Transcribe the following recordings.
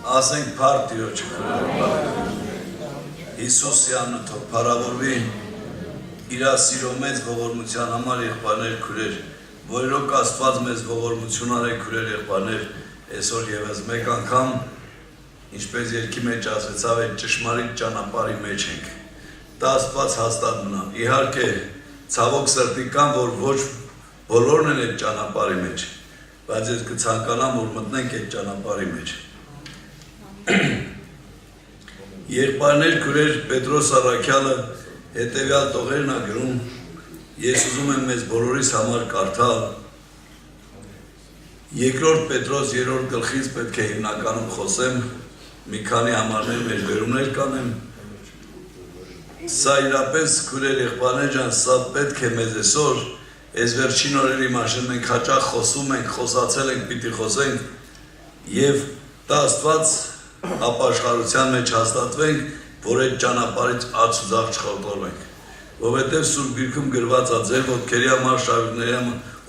ասենք փառք Տիրոջը Հիսուսի անունով փառավորվի իր սիրո մեծ ողորմության համար եղբայրներ քուրեր, որոնք Աստված մեզ ողորմություն արել քուրեր եղբայրներ, այսօր եւս մեկ անգամ, ինչպես երկի մեջ ասվեցավ, այդ ճշմարիտ ճանապարհի մեջ ենք։ Դա Աստված հաստատ մնա։ Իհարկե, ցավոք սրտի կան, որ ոչ բոլորն են այդ ճանապարհի մեջ, բայց ես կցանկանամ, որ մտնենք այդ ճանապարհի մեջ։ Եղբայրներ քուրեր Պետրոս Առաքյալը հետևյալ տողերն ա գրում, ես ուզում եմ մեզ բոլորիս համար կարդալ, երկրորդ Պետրոս 3-րդ գլխից պետք է հիմնականում խոսեմ, մի քանի համարներ մեր վերումներ կանեմ, սա իրապես քուրեր եղբայրներ ջան, սա պետք է մեզ այսօր, այս վերջին օրերի մասին մենք հաճախ խոսում ենք, խոսացել ենք, պիտի խոսենք, եւ դա Աստված ապաշխարության մեջ հաստատվենք, որ այդ ճանապարհից ացուզախ չխորտորվենք, որովհետև Սուրբ Գիրքում գրված է ձեր ոտքերի համար շարժումների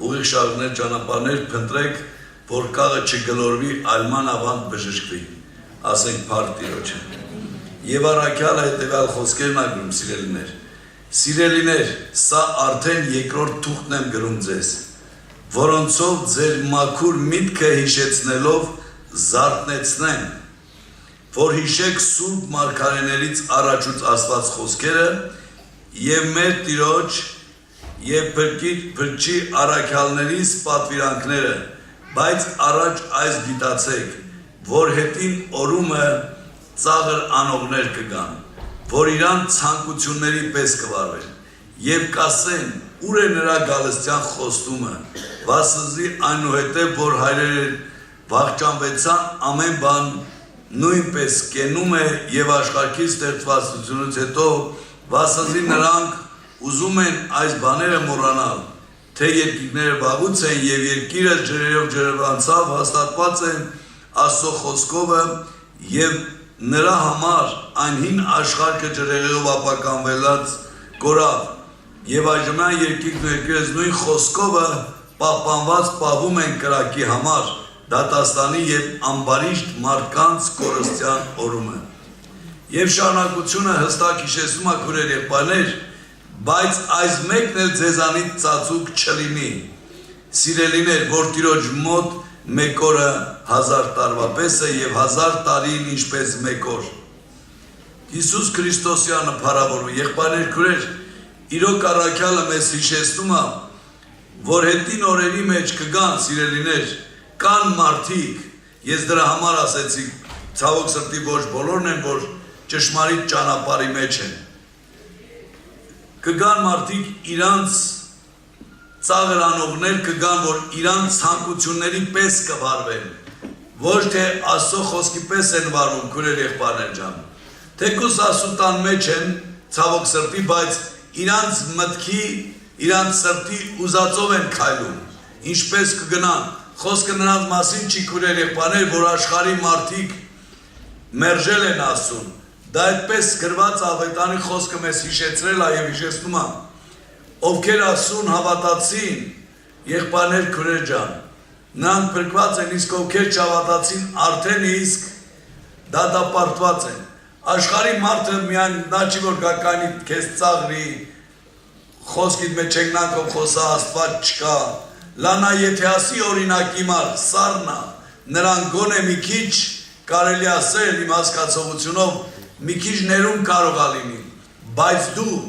ուղիղ շարժումներ ճանապարհներ փնտրեք, որ կաղը չգլորվի, այլման ավանդ բժշկվի, ասենք փառք Տիրոջը։ Եվ Առաքյալը հետևյալ խոսքերն ա գրում, սիրելիներ, սիրելիներ, սա արդեն երկրորդ թուղթն եմ գրում ձեզ, որոնցով ձեր մաքուր միտքը հիշեցնելով զարթնեցնեն, որ հիշեք սուրբ մարգարեներից առաջուց ասված խոսքերը եւ մեր Տիրոջ եւ փրկի առաքյալներից պատվիրանքները, բայց առաջ այս գիտացեք, որ հետին օրումը ծաղր անողներ կգան, որ իրան ցանկությունների պես կվարվեն եւ կասեն, ուր է նրա գալստյան խոստումը, վասզի այնուհետեւ որ հայրերը վախճանվեցան ամեն բան նույնպես կենում է եւ աշխարհի ստեղծվածությունից հետո վասզի նրանք ուզում են այս բաները մոռանալ, թե երկիրները վաղուց են եւ երկիրը ջրերով ջրվանցավ հաստատված են Աստծո խոսքովը եւ նրա համար այն հին աշխարհը ջրերով ապականվելած կորավ եւ այժմ երկիրն ու երկիրս նույն խոսքովը պահպանված պահվում են կրակի համար դատաստանի եւ ամբարիշտ մարդկանց կորստյան օրումը։ Եվ շարունակությունը հստակ հիշեցնում է քուրեր եղբայրներ, բայց այս մեկն էլ ձեզանից ծածուկ չլինի։ Սիրելիներ, որ Տիրոջ մոտ մեկ օրը 1000 տարվա պես է եւ 1000 տարին ինչպես մեկ օր։ Հիսուս Քրիստոսյանը փառավորվի, եղբայրներ քուրեր, իրոք Առաքյալը մեզ հիշեցնում է, որ հետին օրերի մեջ կգան սիրելիներ, կան մարդիկ, ես դրա համար ասեցի, ցավոք սրտի ոչ բոլորն են, որ ճշմարիտ ճանապարհի մեջ են։ Կգան մարդիկ իրանց ծաղր անողներ կգան, որ իրանց ցանկությունների պես կվարվեն, ոչ թե Աստծո խոսքի պես են վարվում, քուրեր եղբայրներ ջան։ Թեկուզ Աստուտան մեջ են, ցավոք սրտի, բայց իրանց մտքի, իրանց սրտի ուզածով են քայլում, ինչպես կգնան։ Խոսքը նրանց մասին չի քուրեր եղբայրներ, որ աշխարհի մարդիկ մերժել են Աստծուն։ Դա այդպես գրված ավետարանի խոսքը մեզ հիշեցրել է եւ հիշեցնում է, ովքեր Աստծուն հավատացին, եղբայրներ քուրեր ջան, նրանք փրկված են, իսկ ովքեր չհավատացին, արդեն իսկ դատապարտված են։ Աշխարհի մարդը միայն նա չի որ գականի քեզ ծաղրի, խոսքիդ մեջ եկնանքով խոսա Աստված չկա։ Լանա եթե ասի օրինակի մար, սառնա, նրան գոնե մի քիչ կարելի ասել իմ հասկացողությունով, մի քիչ ներում կարող է լինի, բայց դու,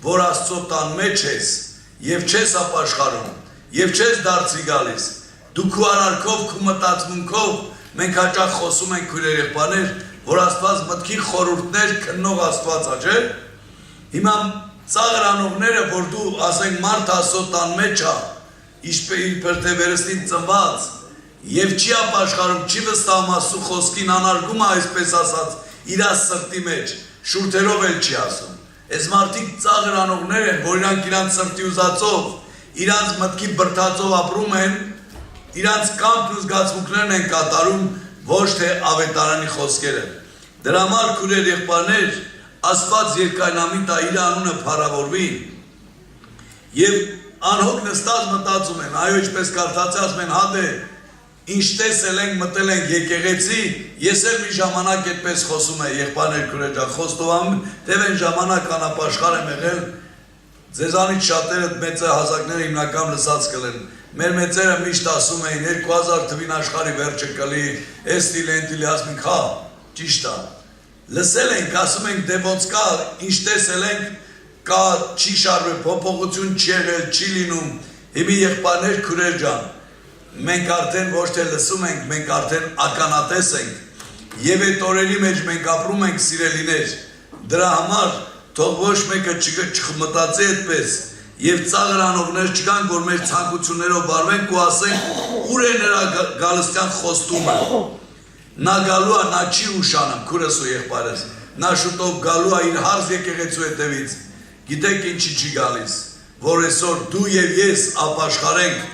որ Աստծո տան մեջ ես, եւ չես ապաշխարում, եւ չես դարձի գալիս, դու քու արարքով, քու մտածմունքով, մենք հաճախ խոսում ենք քույրեր եղբայրներ, որ Աստված մտքի խորհուրդներ քննող Աստված է, չէ՞։ Հիմա ծաղր անողները, որ դու ասենք մարդ Աստծո տան մեջ է, իբր թե վերստին ծնված եւ չի ապաշխարում, չի վստահում Աստծո խոսքին, անարգում է այսպես ասած իր սրտի մեջ, շուրթերով էլ չի ասում։ Այս մարդիկ ծաղր անողներ են, որ իրանք իրանց սրտի ուզածով, իրանց մտքի բրդացով ապրում են, իրանց կամքն ու զգացմունքներն են կատարում, ոչ թե ավետարանի խոսքերը։ Դրա համար քուրեր եղբայրներ, Աստված երկայնամիտ է, իր անունը փառավորվի եւ անհոգ նստած մտածում են, այո, ինչպես կարդացած մեն հադ է, ինչ տեսել ենք, մտել ենք եկեղեցի, ես էլ մի ժամանակ այդպես խոսում եմ, եղբայրներ քուրեր ջան, խոստովանում, դեռ այն ժամանակ անապաշխար եմ եղել, ձեզանից շատերը մեծահասակները հիմնական լսած կլեն։ Մեր մեծերը միշտ ասում էին 2000 թվին աշխարհի վերջը կլի, էստի լենտիլի ասում ենք, հա, ճիշտ է։ Լսել ենք, ասում ենք, դե ոնց կա, ինչ տեսել ենք, կա, չի շարժվել, փոփոխություն չի եղել, չի լինում։ Հիմի եղբայրներ քուրեր ջան, մենք արդեն ոչ թե լսում ենք, մենք արդեն ականատես ենք եւ այդ օրերի մեջ մենք ապրում ենք սիրելիներ, դրա համար թող ոչ մեկը չմտածի այդպես եւ ծաղրանողներ չկան, որ մեր ցանկություններով վարվենք ու ասենք ուր է նրա գալստյան խոստումը, նա գալու է, նա չի ուշանում, քուրս ու եղբայրս, նա շուտով գալու է իր հարց եկեղեցու հետևից, գիտեք ինչի չի գալիս, որ այսօր դու եւ ես ապաշխարենք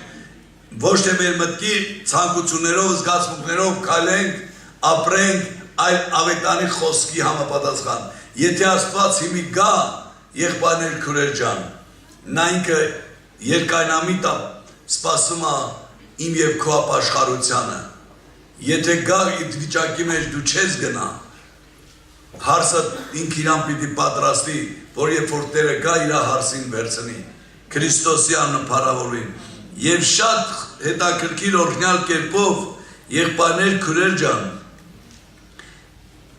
ոչ թե մեր մտքի ցանկություններով, զգացմունքներով քայլենք, ապրենք, այլ ավետարանի խոսքի համապատասխան։ Եթե Աստված հիմի գա, եղբայրներ քուրեր ջան, նա ինքը երկայնամիտ է, սպասում է իմ եւ քո ապաշխարությանը։ Եթե գա այդ վիճակի մեջ դու չես գնա, հարցը ինքը իրան պիտի պատրաստի, որ երբ որ Տերը գա իր հարցին վերցնի, Քրիստոսի անունը փառավորվի։ Եվ շատ հետաքրքիր օրհնյալ կերպով եղբայրներ քուրեր ջան,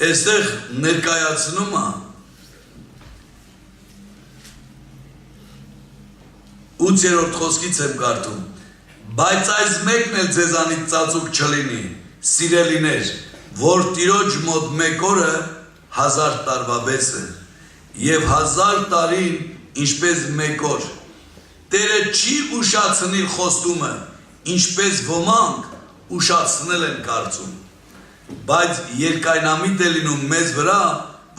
այստեղ ներկայացնում է 8-րդ խոսքից եմ կարդում, բայց այս մեկն էլ ձեզանից ծածուկ չլինի, սիրելիներ, որ Տիրոջ մոտ մեկ օրը 1000 տարվա պես է, եւ 1000 տարին ինչպես մեկ օր։ Տերը չի ուշացնի խոստումը, ինչպես ոմանք ուշացնել են կարծում, բայց երկայնամիտ է լինում մեզ վրա,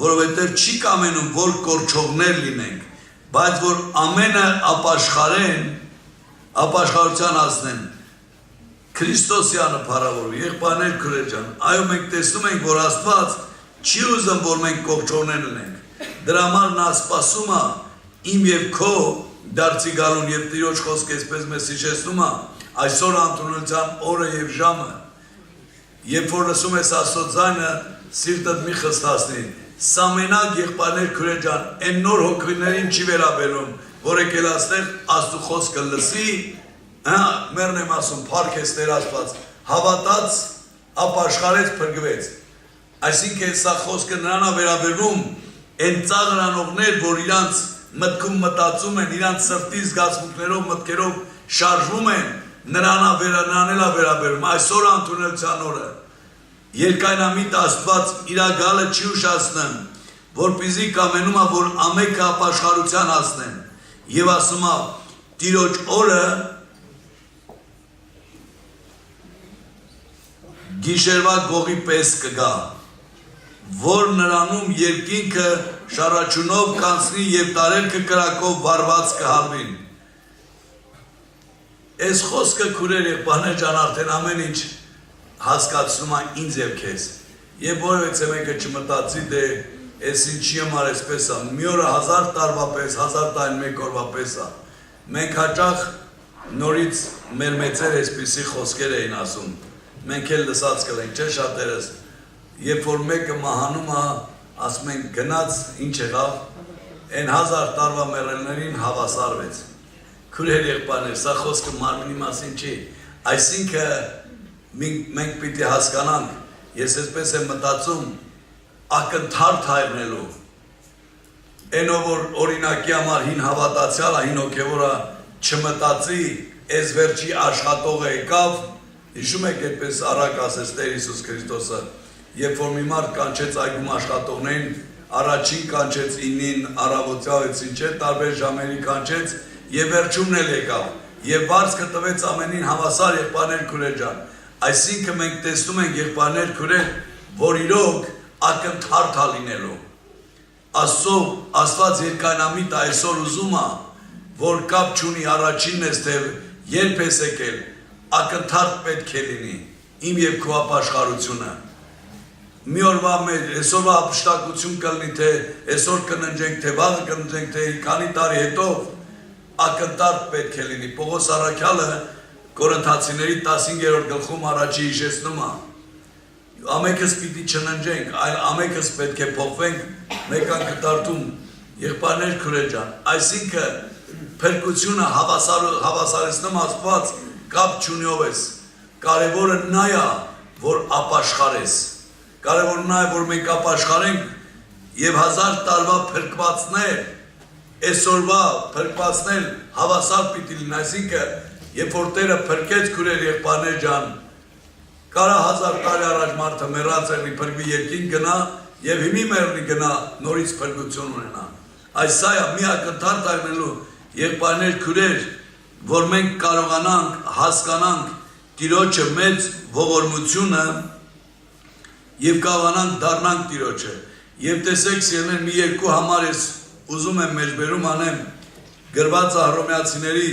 որովհետև չի կամենում, որ կորչողներ լինենք, բայց որ ամենը ապաշխարեն, ապաշխարության հասնեն, Քրիստոսյանը փառավորվի, եղբայրներ քուրեր ջան, այո մենք տեսնում ենք, որ Աստված չի ուզում, որ մենք կորչողներ լինենք, դրա համար նա սպասում է իմ եւ քո դարձի գալուն եւ Տիրոջ խոսքը այսպես մեզ հիշեցնում է այսօր ընդունության օրը եւ ժամը, երբ որ լսում ես Աստծո ձայնը, սիրտդ մի խստացնի, սա մենակ եղբայրներ քուրեր ջան, այն նոր հոգիներին չի վերաբերում, որ եկել աստեղ Աստծո խոսքը լսի, մերն եմ ասում, փառք ես Տեր Աստված, հավատաց, ապաշխարեց, փրկվեց, այսինքն սա խոսքը նրան է վերաբերվում, այն ծաղրանողներ, որ իրանց մտքում մտածում են, իրանց սրտի զգացմունքներով, մտքերով շարժվում են, նրան էլ է վերաբերում, այսօր ընդունության օրը, երկայնամիտ Աստված իր գալը չի ուշացնում, որպեսզի կամենում է, որ ամենքը ապաշխարության հասնեն, եւ ասում է, Տիրոջ օրը գիշերվա գողի պես կգա, որ նրանում երկինքը շարաչունով կանցնի եւ տարերքը կրակով վարված կհալվին։ Այս խոսքը քուրեր եղբայրներ ջան արդեն ամեն ինչ հասկացնում է ինձ եւ քեզ։ Եվ որևէ մեկը չմտածի դե այս ինչի համար էսպես է, մի օրը 1000 տարվա պես, 1000 տարին մեկ օրվա պես է։ Մենք հաճախ նորից մեր մեծերը այսպիսի խոսքեր էին ասում։ Մենք էլ լսած կլենք, չէ՞ շատերս։ Երբ որ մեկը մահանում է, ասում են գնաց, ինչ եղավ, այն 1000 տարվա մեռելներին հավասարվեց։ Քուրեր եղբայրներ, սա խոսքը մարմնի մասին չի, այսինքն մենք պիտի հասկանանք, ես այսպես եմ մտածում, ակնթարթ հայտնելով, այնով որ օրինակի համար հին հավատացյալ է, հին հոգևորը չմտածի, այս վերջի աշխատողը եկավ, հիշում եք այդպես առակ ասեց Տեր Հիսուս Քրիստոսը, երբ որ մի մարդ կանչեց այգում աշխատողներին, առաջին կանչեց 9-ին, առավոտյա 6-ին, չէ, տարբեր ժամերի կանչեց եւ վերջումն էլ եկավ եւ բարձքը տվեց ամենին հավասար եղբայրներ քուրեր ջան, այսինքն մենք տեսնում ենք եղբայրներ քուրեր, որ իրոք ակնթարթ լինելու, Աստված երկայնամիտ այսօր ուզում է, որ կապ չունի առաջինն ես թե երբ ես եկել, ակնթարթ պետք է լինի, իմ եւ քո ապաշխարությունը։ Մի օրվա մեր այսօրվա ապշտակություն կլինի, թե այսօր կննջենք, թե վաղը կննջենք, թե քանի տարի հետո ակնթարթ պետք է լինի։ Պողոս առաքյալը Կորինթացիների 15-րդ գլխում առաջի հիշեցնում է ամենքս պիտի չննջենք, այլ ամենքս պետք է փոխվենք մեկ անկտարտում եղբայրներ քուրեր ջան, այսինքն փրկությունը հավասարեցնում Աստված կապ չունիով ես, կարևորը նա է, որ ապաշխարես, կարևորը նա է, որ մենք ապաշխարենք եւ 1000 տարվա փրկվածներ, այսօրվա փրկվածներ հավասար պիտի լինեն, այսինքն երբ որ Տերը փրկեց քուրեր եղբայրներ ջան, կարա 1000 տարի առաջ մարդը մեռած եղնի փրկվի երկին գնա եւ հիմի մեռնի գնա նորից փրկություն ունենա։ Այս սա է մի ակնթարթ այնելու եղբայրներ քուրեր, որ մենք կարողանանք հասկանանք Տիրոջը մեծ ողորմությունը եւ կարողանանք դառնանք Տիրոջը։ Եվ տեսեք սիրելիներ, մի երկու համար ես ուզում եմ մեջբերում անեմ գրված է Հռոմեացիների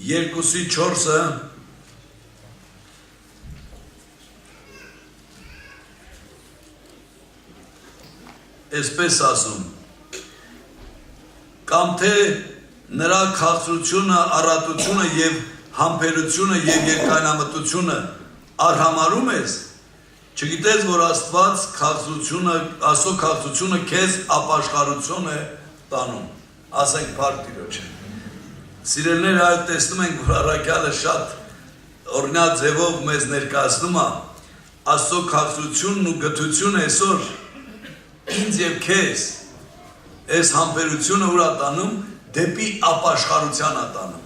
2:4-ը այսպես ասում կամ թե նրա քաղցրությունը, առատությունը եւ համբերությունը եւ երկայնամտությունը արհամարում ես, չգիտես, որ Աստված Աստծո քաղցրությունը քեզ ապաշխարություն է տանում, ասենք փառք Տիրոջը։ Սիրելիներ, այլ տեսնում ենք, որ առաքյալը շատ օրինակ ձևով մեզ ներկայացնում է Աստծո քաղցրությունն ու գթությունը այսօր ինձ եւ քեզ այս համբերությունը ուրա տանում դեպի ապաշխարության ատանում։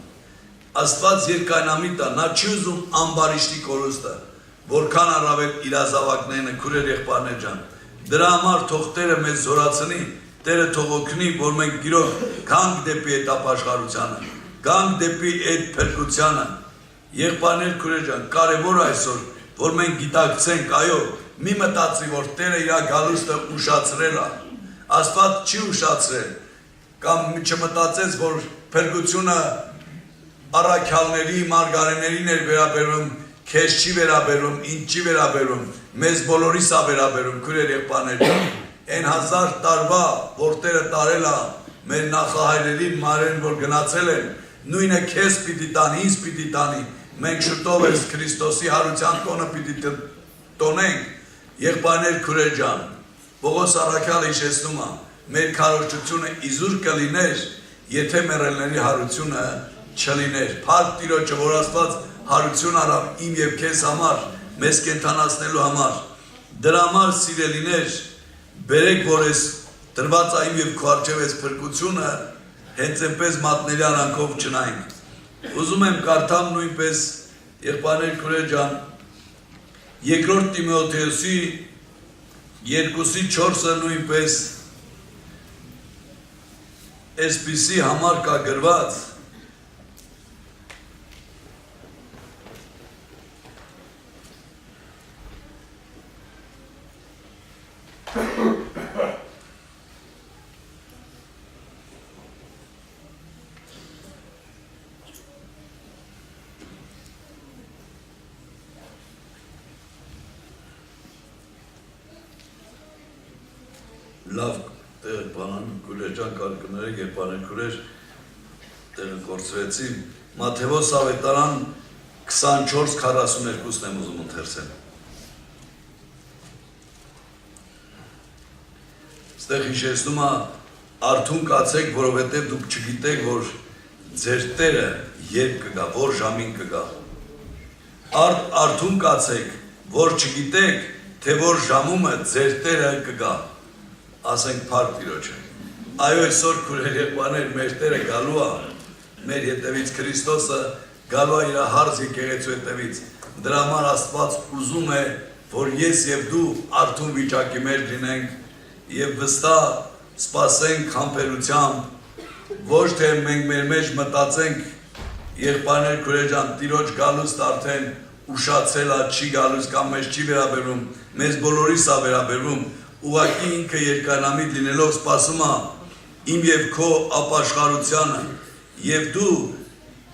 Աստված երկայնամիտ է, նա չի ուզում ամբարիշտի կորուստը, որքան առավել իրազավակներն քուրեր եղբայրներ ջան։ Դրա համար թող Տերը մեզ զորացնի, Տերը թող օգնի, որ մենք գիրոք գանք դեպի այդ ապաշխարությանը, գանք դեպի այդ փրկությանը։ Եղբայրներ քուրեր ջան, կարևոր այսօր, որ մենք գիտակցենք, այո, մի մտածի, որ Տերը իր գալուստը ուշացրել է, Աստված չի ուշացրել, կամ չմտածեց, որ փրկությունը առաքյալների, մարգարեներին էր վերաբերում, քեզ չի վերաբերում, ինձ չի վերաբերում, մեզ բոլորիս է վերաբերում, քուրեր եղբայրներ ջան, այն 1000 տարվա, որ Տերը տարել է մեր նախահայրերին, մայրերին, որ գնացել են, նույնը քեզ պիտի տանի, ինձ պիտի տանի, մենք շուտով ես Քրիստոսի հարության տոնը պիտի տոնենք, եղբայրներ քուրեր ջան, Պողոս առաքյալը հիշեցնում է, մեր քարոզչությունը իզուր կլիներ, եթե մեռելների հարությունը չլիներ։ Փառք Տիրոջը, որ Աստված հարություն արավ իմ եւ քեզ համար, մեզ կենթանացնելու համար։ Դրա համար սիրելիներ, բերեք, որ այս դրված է իմ եւ քո առջև այս փրկությունը հենց այնպես մատների արանքով չնայենք։ Ուզում եմ կարդամ նույնպես եղբայրներ քուրեր ջան, Երկրորդ Տիմոթեոսի 2:4-ը նույնպես այսպիսի համար կա գրված, լավ տեղը բանան քուրեր ջան կարգներեք եղբայրներ քուրեր տեղը կորցրեցին Մատթեոս ավետարան 24:42-ն եմ ուզում ընթերցել Ստեղ հիշեցնում է արթուն կացեք որովհետև դուք չգիտեք որ ձեր Տերը երբ կգա որ ժամին կգա արթուն կացեք որ չգիտեք թե որ ժամումը ձեր Տերը կգա ասենք փառք Տիրոջը այո այսօր քուրեր եղբայրներ մեր Տերը գալու է մեր հետևից Քրիստոսը գալու է իր հարց եկեղեցու հետևից դրա համար Աստված ուզում է որ ես եւ դու արթուն վիճակի մեջ լինենք եւ վստահ սպասենք համբերությամբ ոչ թե մենք մեր մեջ մտածենք եղբայրներ քուրեր ջան Տիրոջ գալուստ արդեն ուշացել է չի գալուս կամ մեզ չի վերաբերում մեզ բոլորիս է վերաբերում ուղղակի ինքը երկայնամիտ լինելով սպասում է իմ եւ քո ապաշխարությանը եւ դու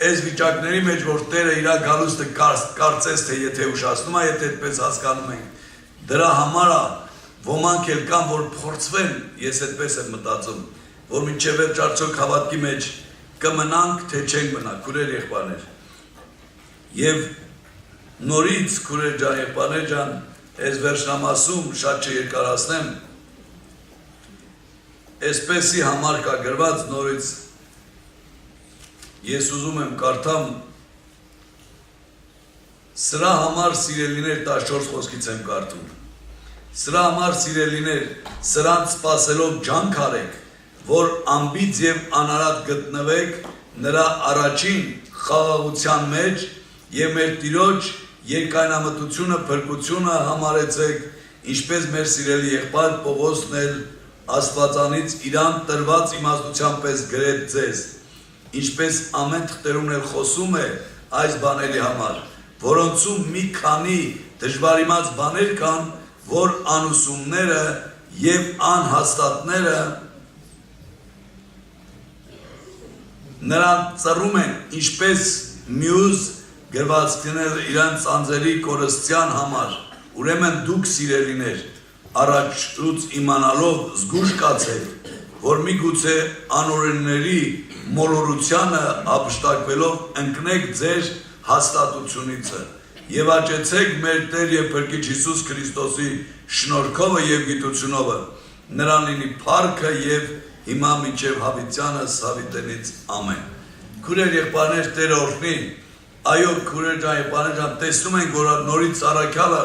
այս վիճակների մեջ որ Տերը իր գալուստը կարծես թե եթե ուշացնում է եթե այդպես հասկանում ենք դրա համար է ոմանք էլ կան որ փորձվեն ես այդպես եմ մտածում որ մինչեւ վերջարցոք հավատքի մեջ կմնանք թե չենք մնա քուրեր եղբայրներ Եվ նորից քուրեր ջան եւ պաներ ջան, այս վերջնամասում շատ չերկարացնեմ, այսպեսի համար կա գրված նորից ես ուզում եմ կարդամ սրա համար սիրելիներ 14 խոսքից եմ կարդում սրա համար սիրելիներ սրանց սպասելով ջանք արեք որ անբիծ եւ անարատ գտնվեք նրա առաջին խաղաղության մեջ եւ մեր Տիրոջ երկայնամտությունը փրկությունը համարեցեք ինչպես մեր սիրելի եղբայր Պողոսն էլ Աստվածանից իրան տրված իմաստության պես գրեց ձեզ ինչպես ամեն թղթերում էլ խոսում է այս բաների համար որոնցում մի քանի դժվարիմաց բաներ կան որ անուսումները եւ անհաստատները նրան ծռում են ինչպես մյուս գրվածքներ իրանց անձերի կորստյան համար ուրեմն դուք սիրելիներ առաջուց իմանալով զգուշ կացեք որ միգուցե անօրենների մոլորությանը ապշտակվելով ընկնեք ձեր հաստատությունից եւ աճեցեք մեր Տեր եւ Փրկիչ Հիսուս Քրիստոսի շնորհքով եւ գիտությունով նրան լինի փառքը եւ հիմա մինչեւ հավիտյանս հավիտենից ամեն քուրեր եղբայրներ Տերը օրհնի այո քուրեր ջան եղբայրներ ջան տեսնում ենք որ նորից առաքյալը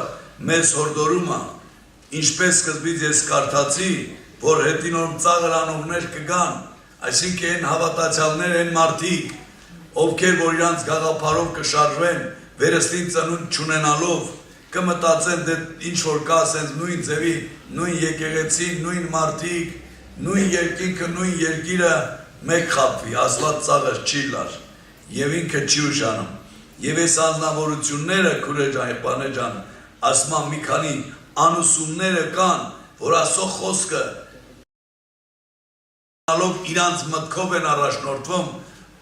մեզ հորդորում է ինչպես սկզբից ես կարդացի որ հետինորմ ծաղր անողներ կգան այսինքն են հավատացյալներ են մարդիկ ովքեր որ իրանց գաղափարով կշարժվեն վերստին ծնունդ չունենալով կմտածեն դե ինչ որ կա ասենց նույն ձևի նույն եկեղեցի նույն մարդիկ նույն երկինքը նույն երկիրը մեկ խաբվի ասված ծաղր չի լար եւ ինքը չի ուժանում եւ այս անznավորությունները քուրեր ջան եղբայրներ ջան ասма մի քանի անուսումները կան որ Աստծո խոսքը իրանց մտքով են առաջնորդվում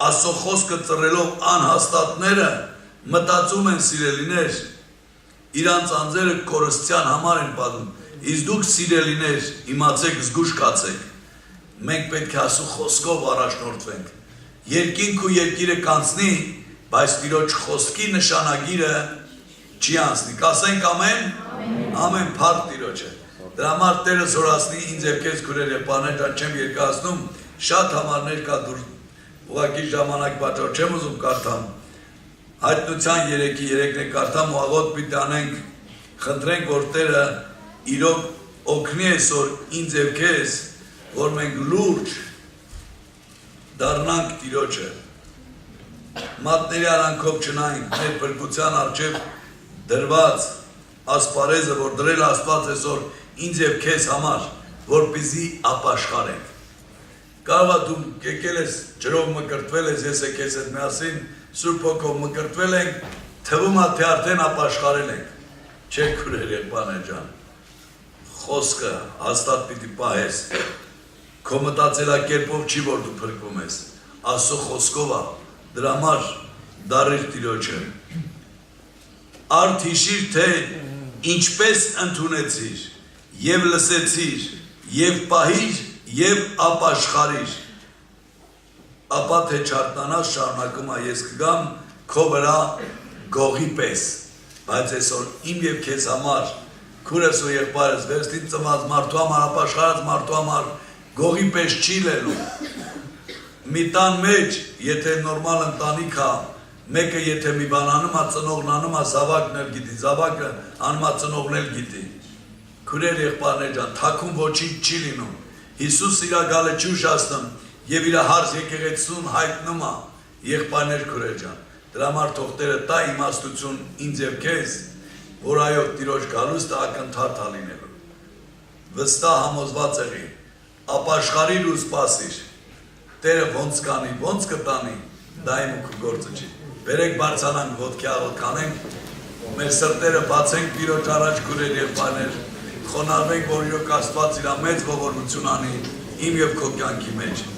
Աստծո խոսքը ծռելով անհաստատները մտածում են սիրելիներ իրանց անձերը կորստյան համար են պատում իսկ դուք սիրելիներ իմացեք զգուշ կացեք մենք պետք է Աստծո խոսքով առաջնորդվենք երկինք ու երկիրը կանցնի բայց Տիրոջ խոսքի նշանագիրը չի անցնի կասենք ամեն ամեն փառք Տիրոջը դրա համար Տերը զորացնի ինձ եւ քեզ քուրեր եւ բաներ ջան չեմ երկացնում շատ համարներ կա դուր ուղղակի ժամանակ պատճառ չեմ ուզում կարդամ հայտնության 3-ի 3-ն է կարդամ ու աղոտ պիտի անենք խնդրենք որ Տերը իրոք օգնի այսօր ինձ եւ քեզ որ մենք լուրջ դառնանք Տիրոջը մատների արանքով չնայինք մեր փրկության առջև դրված ասպարեզը որ դրել Աստված այսօր ինձ եւ քեզ համար որպեսզի ապաշխարենք կարող է դու եկել ես ջրով մկրտվել ես ես եկես այդ միասին Սուրբ Հոգով մկրտվել ենք թվում է թե արդեն ապաշխարել ենք չէ քուրեր եղբայրներ ջան խոսքը հաստատ պիտի պահես քո մտածելակերպով չի որ դու փրկվում ես Աստծո խոսքով է դրա համար դառիր Տիրոջը արդ հիշիր թե ինչպես ընդունեցիր եւ լսեցիր եւ պահիր եւ ապաշխարիր ապա թե չարտնանաս շարունակում է ես կգամ քո վրա գողի պես բայց այսօր իմ եւ քեզ համար քուրս ու եղբայրս վերստին ծնված մարդու համար ապաշխարած մարդու համար գողի պես չի լելու մի տան մեջ եթե նորմալ ընտանիք է մեկը եթե մի բան անում է ծնողն անում է զավակն էլ գիտի զավակը անում է ծնողն էլ գիտի քուրեր եղբայրներ ջան թաքուն ոչինչ չի լինում Հիսուս իր գալը չի ուշացնում եւ իր հարց եկեղեցուն հայտնում է եղբայրներ քուրեր ջան դրա համար թող Տերը տա իմաստություն ինձ եւ քեզ որ այո Տիրոջ գալուստը ակնթարթ է լինելու վստահ համոզված եղի ապաշխարիր ու սպասիր Տերը ոնց կանի ոնց կտանի դա իմ ու գործը չի Բերեք բարձանանք ոտքի աղոտ կանենք մեր սրտերը բացենք Տիրոջ առաջ քուրեր եղբայրներ խոնարհվենք որ իրոք Աստված իր մեծ ողորմություն անի իմ եւ քո կյանքի մեջ